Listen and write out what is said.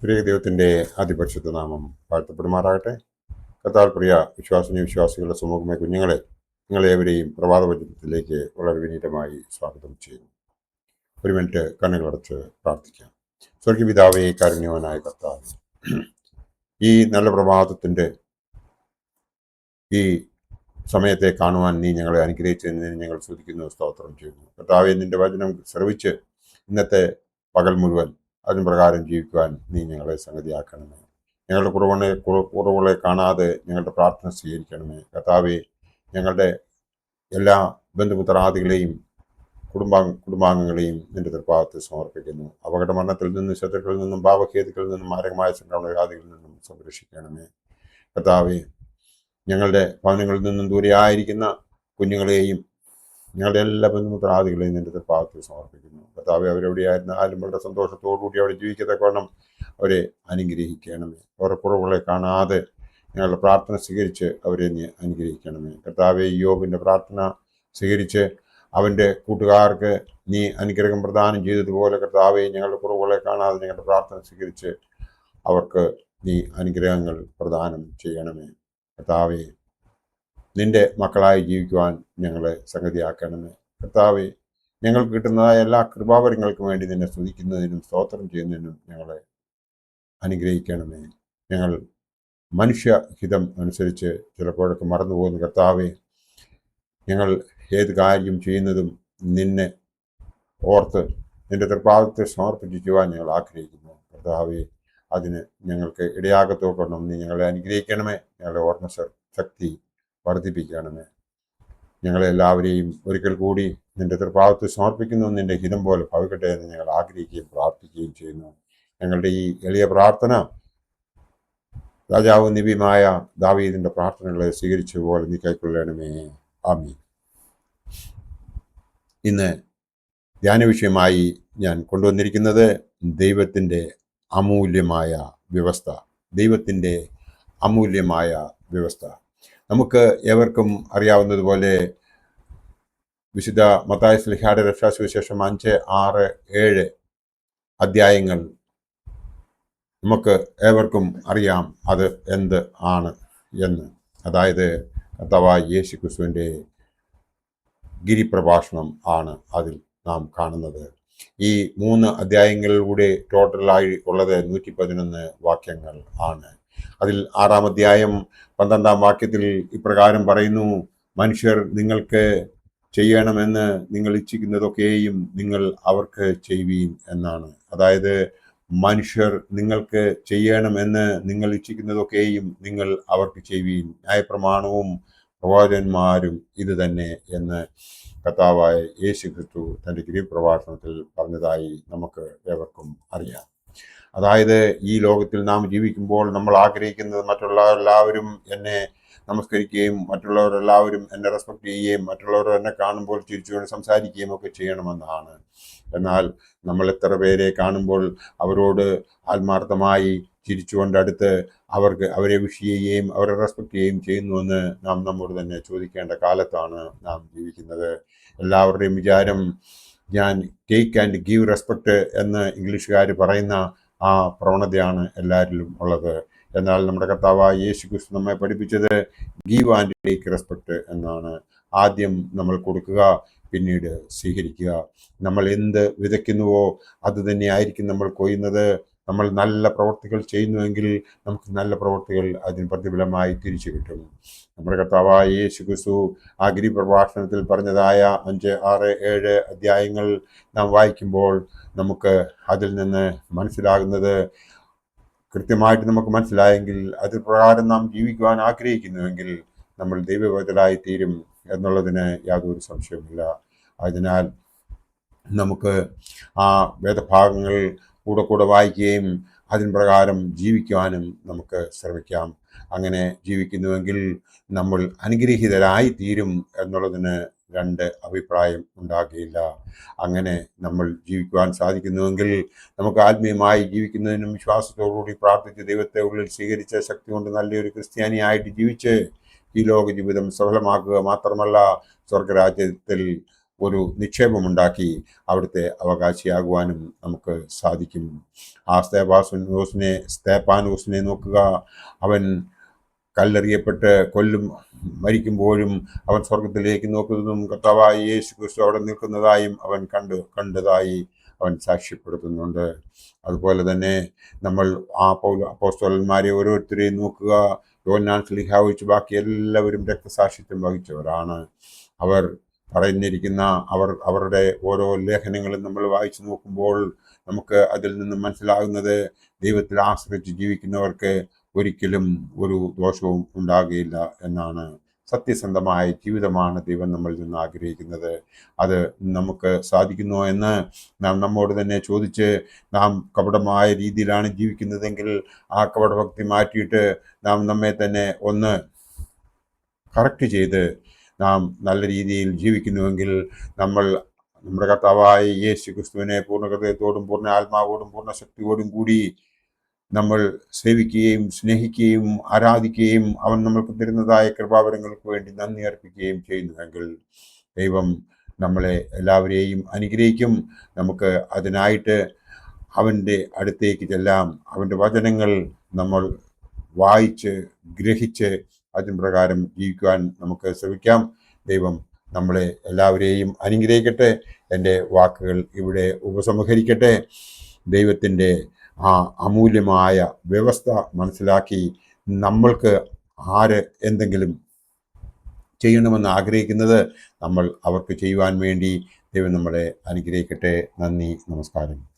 പ്രിയ ദൈവത്തിൻ്റെ അതിപരിശുദ്ധ നാമം വാഴ്ത്തപ്പെടുമാറാകട്ടെ. കർത്താവിൽ പ്രിയ വിശ്വാസികളുടെ സമൂഹമായ കുഞ്ഞുങ്ങളെ, നിങ്ങളേവരെയും പ്രഭാത വചനത്തിലേക്ക് വളരെ വിനീതമായി സ്വാഗതം ചെയ്യുന്നു. ഒരു മിനിറ്റ് കണ്ണുകളടച്ച് പ്രാർത്ഥിക്കാം. സ്വർഗപിതാവേ, കാരുണ്യവാനായ കർത്താവ്, ഈ നല്ല പ്രഭാതത്തിൻ്റെ ഈ സമയത്തെ കാണുവാൻ നീ ഞങ്ങളെ അനുഗ്രഹിച്ചതിന് ഞങ്ങൾ സ്തുതിക്കുന്നു, സ്തോത്രം ചെയ്യുന്നു. കർത്താവേ, നിന്റെ വചനം ശ്രവിച്ച് ഇന്നത്തെ പകൽ മുഴുവൻ അതിന് പ്രകാരം ജീവിക്കുവാൻ നീ ഞങ്ങളെ സംഗതിയാക്കണമേ. ഞങ്ങളുടെ കുറവുകളെ കാണാതെ ഞങ്ങളുടെ പ്രാർത്ഥന സ്വീകരിക്കണമേ. കർത്താവേ, ഞങ്ങളുടെ എല്ലാ ബന്ധുമിത്രാദികളെയും കുടുംബാംഗങ്ങളെയും നിന്റെ തൃപ്പാദത്തിൽ സമർപ്പിക്കുന്നു. അപകട മരണത്തിൽ നിന്നും, ശത്രുക്കളിൽ നിന്നും, ഭാവഖേദികളിൽ നിന്നും, മാരകമായ സംക്രമണവ്യാധികളിൽ നിന്നും സംരക്ഷിക്കണമേ. കർത്താവേ, ഞങ്ങളുടെ ഭവനങ്ങളിൽ നിന്നും ദൂരെയായിരിക്കുന്ന കുഞ്ഞുങ്ങളെയും ഞങ്ങളുടെ എല്ലാ ബന്ധുമിത്രാദികളെയും നിന്റെ തൃപ്പാദത്തിൽ സമർപ്പിക്കുന്നു. കർത്താവെ, അവരെവിടെയായിരുന്നാലും വളരെ സന്തോഷത്തോടുകൂടി അവിടെ ജീവിക്കത്തക്കവണ്ണം അവരെ അനുഗ്രഹിക്കണമേ. അവരുടെ കുറവുകളെ കാണാതെ ഞങ്ങളുടെ പ്രാർത്ഥന സ്വീകരിച്ച് അവരെ നീ അനുഗ്രഹിക്കണമേ. കർത്താവെ, യോബിൻ്റെ പ്രാർത്ഥന സ്വീകരിച്ച് അവൻ്റെ കൂട്ടുകാർക്ക് നീ അനുഗ്രഹം പ്രദാനം ചെയ്തതുപോലെ, കർത്താവെ, ഞങ്ങളുടെ കുറവുകളെ കാണാതെ ഞങ്ങളുടെ പ്രാർത്ഥന സ്വീകരിച്ച് അവർക്ക് നീ അനുഗ്രഹങ്ങൾ പ്രദാനം ചെയ്യണമേ. കർത്താവെ, നിന്റെ മക്കളായി ജീവിക്കുവാൻ ഞങ്ങളെ സംഗതിയാക്കണമേ. കർത്താവെ, ഞങ്ങൾക്ക് കിട്ടുന്നതായ എല്ലാ കൃപാവരങ്ങൾക്കും വേണ്ടി നിന്നെ സ്തുതിക്കുന്നതിനും സ്തോത്രം ചെയ്യുന്നതിനും ഞങ്ങളെ അനുഗ്രഹിക്കണമേ. ഞങ്ങൾ മനുഷ്യഹിതം അനുസരിച്ച് ചിലപ്പോഴൊക്കെ മറന്നുപോകുന്ന കർത്താവെ, ഞങ്ങൾ ഏത് കാര്യം ചെയ്യുന്നതും നിന്നെ ഓർത്ത് നിന്റെ തൃപ്പാദത്തെ സമർപ്പിക്കുവാൻ ഞങ്ങൾ ആഗ്രഹിക്കുന്നു. കർത്താവെ, അതിന് ഞങ്ങൾക്ക് ഇടയാകത്തോക്കണം നീ ഞങ്ങളെ അനുഗ്രഹിക്കണമേ. ഞങ്ങളുടെ ഓർമ്മ ശക്തി വർദ്ധിപ്പിക്കണമേ. ഞങ്ങളെല്ലാവരെയും ഒരിക്കൽ കൂടി നിന്റെ തൃപ്പാദത്തിൽ സമർപ്പിക്കുന്നു. നിന്റെ ഹിതം പോലെ ഭവിക്കട്ടെ എന്ന് ഞങ്ങൾ ആഗ്രഹിക്കുകയും പ്രാർത്ഥിക്കുകയും ചെയ്യുന്നു. ഞങ്ങളുടെ ഈ എളിയ പ്രാർത്ഥന രാജാവും നബിയുമായ ദാവീദിന്റെ പ്രാർത്ഥനകളെ സ്വീകരിച്ച പോലെ നീ കൈക്കൊള്ളണമേ. ആമീൻ. ഇന്ന് ധ്യാന വിഷയമായി ഞാൻ കൊണ്ടുവന്നിരിക്കുന്നത് ദൈവത്തിൻ്റെ അമൂല്യമായ വ്യവസ്ഥ. ദൈവത്തിൻ്റെ അമൂല്യമായ വ്യവസ്ഥ. നമുക്ക് ഏവർക്കും അറിയാവുന്നതുപോലെ വിശുദ്ധ മത്തായി ശ്ലീഹായുടെ രക്ഷാസുവിശേഷം 5, 6, 7 അധ്യായങ്ങൾ നമുക്ക് ഏവർക്കും അറിയാം അത് എന്ത് ആണ് എന്ന്. അതായത് കർത്താവായ യേശു ക്രിസ്തുവിൻ്റെ ഗിരിപ്രഭാഷണം ആണ് അതിൽ നാം കാണുന്നത്. ഈ 3 അധ്യായങ്ങളിലൂടെ ടോട്ടലായി ഉള്ളത് 111 വാക്യങ്ങൾ ആണ്. അതിൽ 6-ാം അധ്യായം 12-ാം വാക്യത്തിൽ ഇപ്രകാരം പറയുന്നു: മനുഷ്യർ നിങ്ങൾക്ക് ചെയ്യണമെന്ന് നിങ്ങൾ ഇച്ഛിക്കുന്നതൊക്കെയും നിങ്ങൾ അവർക്ക് ചെയ്യുവീൻ എന്നാണ്. അതായത് മനുഷ്യർ നിങ്ങൾക്ക് ചെയ്യണമെന്ന് നിങ്ങൾ ഇച്ഛിക്കുന്നതൊക്കെയും നിങ്ങൾ അവർക്ക് ചെയ്യുവീൻ. ന്യായപ്രമാണവും പ്രവാചകന്മാരും ഇത് തന്നെ എന്ന് കർത്താവായ യേശു ക്രിസ്തു തൻ്റെ ഗിരിപ്രഭാഷണത്തിൽ പറഞ്ഞതായി നമുക്ക് ഏവർക്കും അറിയാം. അതായത് ഈ ലോകത്തിൽ നാം ജീവിക്കുമ്പോൾ നമ്മൾ ആഗ്രഹിക്കുന്നത് മറ്റുള്ളവരെല്ലാവരും എന്നെ നമസ്കരിക്കുകയും മറ്റുള്ളവരെല്ലാവരും എന്നെ റെസ്പെക്ട് ചെയ്യുകയും മറ്റുള്ളവർ എന്നെ കാണുമ്പോൾ ചിരിച്ചുകൊണ്ട് സംസാരിക്കുകയും ഒക്കെ ചെയ്യണമെന്നാണ്. എന്നാൽ നമ്മൾ എത്ര പേരെ കാണുമ്പോൾ അവരോട് ആത്മാർത്ഥമായി ചിരിച്ചുകൊണ്ടടുത്ത് അവരെ വിഷ് ചെയ്യുകയും അവരെ റെസ്പെക്ട് ചെയ്യുകയും ചെയ്യുന്നുവെന്ന് നാം നമ്മോട് തന്നെ ചോദിക്കേണ്ട കാലത്താണ് നാം ജീവിക്കുന്നത്. എല്ലാവരുടെയും വിചാരം ഞാൻ ടേക്ക് ആൻഡ് ഗീവ് റെസ്പെക്ട് എന്ന് ഇംഗ്ലീഷുകാർ പറയുന്ന ആ പ്രവണതയാണ് എല്ലാവരിലും ഉള്ളത്. എന്നാൽ നമ്മുടെ കർത്താവായ യേശു ക്രിസ്തു നമ്മെ പഠിപ്പിച്ചത് ഗീവ് ആൻഡ് ടേക്ക് റെസ്പെക്ട് എന്നാണ്. ആദ്യം നമ്മൾ കൊടുക്കുക, പിന്നീട് സ്വീകരിക്കുക. നമ്മൾ എന്ത് വിതയ്ക്കുന്നുവോ അത് തന്നെയായിരിക്കും നമ്മൾ കൊയ്യുന്നത്. നമ്മൾ നല്ല പ്രവൃത്തികൾ ചെയ്യുന്നുവെങ്കിൽ നമുക്ക് നല്ല പ്രവൃത്തികൾ അതിന് പ്രതിഫലമായി തിരിച്ചു കിട്ടും. നമ്മുടെ കർത്താവായ യേശു ക്രിസ്തു ആ ഗിരിപ്രഭാഷണത്തിൽ പറഞ്ഞതായ 5, 6, 7 അധ്യായങ്ങൾ നാം വായിക്കുമ്പോൾ നമുക്ക് അതിൽ നിന്ന് മനസ്സിലാകുന്നത്, കൃത്യമായിട്ട് നമുക്ക് മനസ്സിലായെങ്കിൽ അതിൽ പ്രകാരം നാം ജീവിക്കുവാൻ ആഗ്രഹിക്കുന്നുവെങ്കിൽ നമ്മൾ ദൈവവേദലായി തീരും എന്നുള്ളതിന് യാതൊരു സംശയവുമില്ല. അതിനാൽ നമുക്ക് ആ വേദഭാഗങ്ങൾ കൂടെ വായിക്കുകയും അതിന് പ്രകാരം ജീവിക്കുവാനും നമുക്ക് ശ്രമിക്കാം. അങ്ങനെ ജീവിക്കുന്നുവെങ്കിൽ നമ്മൾ അനുഗ്രഹീതരായി തീരും എന്നുള്ളതിന് 2 അഭിപ്രായം ഉണ്ടാകുകയില്ല. അങ്ങനെ നമ്മൾ ജീവിക്കുവാൻ സാധിക്കുന്നുവെങ്കിൽ നമുക്ക് ആത്മീയമായി ജീവിക്കുന്നതിനും വിശ്വാസത്തോടുകൂടി പ്രാർത്ഥിച്ച് ദൈവത്തെ ഉള്ളിൽ സ്വീകരിച്ച ശക്തി കൊണ്ട് നല്ലൊരു ക്രിസ്ത്യാനിയായിട്ട് ജീവിച്ച് ഈ ലോക ജീവിതം സഫലമാക്കുക മാത്രമല്ല, സ്വർഗരാജ്യത്തിൽ ഒരു നിക്ഷേപമുണ്ടാക്കി അവിടുത്തെ അവകാശിയാകുവാനും നമുക്ക് സാധിക്കും. ആ സ്തേപ്പാനോസിനെ നോക്കുക. അവൻ കല്ലെറിയപ്പെട്ട് മരിക്കുമ്പോഴും അവൻ സ്വർഗത്തിലേക്ക് നോക്കുന്നതും കർത്താവായ യേശു ക്രിസ്തു അവിടെ നിൽക്കുന്നതായും അവൻ കണ്ടതായി അവൻ സാക്ഷ്യപ്പെടുത്തുന്നുണ്ട്. അതുപോലെ തന്നെ നമ്മൾ അപ്പോസ്തലന്മാരെ ഓരോരുത്തരെയും നോക്കുക. യോഹന്നാൻ സ്ലീഹ ഒഴിച്ച് ബാക്കി എല്ലാവരും രക്തസാക്ഷിത്വം വഹിച്ചവരാണ്. അവർ പറഞ്ഞിരിക്കുന്ന അവരുടെ ഓരോ ലേഖനങ്ങളും നമ്മൾ വായിച്ചു നോക്കുമ്പോൾ നമുക്ക് അതിൽ നിന്നും മനസ്സിലാകുന്നത് ദൈവത്തിൽ ആശ്രയിച്ച് ജീവിക്കുന്നവർക്ക് ഒരിക്കലും ഒരു ദോഷവും ഉണ്ടാകുകയില്ല എന്നാണ്. സത്യസന്ധമായ ജീവിതമാണ് ദൈവം നമ്മളിൽ നിന്ന് ആഗ്രഹിക്കുന്നത്. അത് നമുക്ക് സാധിക്കുമോ എന്ന് നാം നമ്മോട് തന്നെ ചോദിച്ച്, നാം കപടമായ രീതിയിലാണ് ജീവിക്കുന്നതെങ്കിൽ ആ കപടഭക്തി മാറ്റിയിട്ട് നാം നമ്മെ തന്നെ ഒന്ന് കറക്റ്റ് ചെയ്ത് നാം നല്ല രീതിയിൽ ജീവിക്കുന്നുവെങ്കിൽ നമ്മുടെ കർത്താവായ യേശു ക്രിസ്തുവിനെ പൂർണ്ണ ഹൃദയത്തോടും പൂർണ്ണ ആത്മാവോടും പൂർണ്ണ ശക്തിയോടും കൂടി നമ്മൾ സേവിക്കുകയും സ്നേഹിക്കുകയും ആരാധിക്കുകയും അവൻ നമ്മൾക്ക് തരുന്നതായ കൃപാവരങ്ങൾക്ക് വേണ്ടി നന്ദി അർപ്പിക്കുകയും ചെയ്യുന്നുവെങ്കിൽ ദൈവം നമ്മളെ എല്ലാവരെയും അനുഗ്രഹിക്കും. നമുക്ക് അതിനായിട്ട് അവൻ്റെ അടുത്തേക്ക് ചെല്ലാം. അവൻ്റെ വചനങ്ങൾ നമ്മൾ വായിച്ച് ഗ്രഹിച്ച് അതിന് പ്രകാരം ജീവിക്കുവാൻ നമുക്ക് ശ്രമിക്കാം. ദൈവം നമ്മളെ എല്ലാവരെയും അനുഗ്രഹിക്കട്ടെ. എൻ്റെ വാക്കുകൾ ഇവിടെ ഉപസംഹരിക്കട്ടെ. ദൈവത്തിൻ്റെ ആ അമൂല്യമായ വ്യവസ്ഥ മനസ്സിലാക്കി നമ്മൾക്ക് ആര് എന്തെങ്കിലും ചെയ്യണമെന്ന് ആഗ്രഹിക്കുന്നത് നമ്മൾ അവർക്ക് ചെയ്യുവാൻ വേണ്ടി ദൈവം നമ്മളെ അനുഗ്രഹിക്കട്ടെ. നന്ദി, നമസ്കാരം.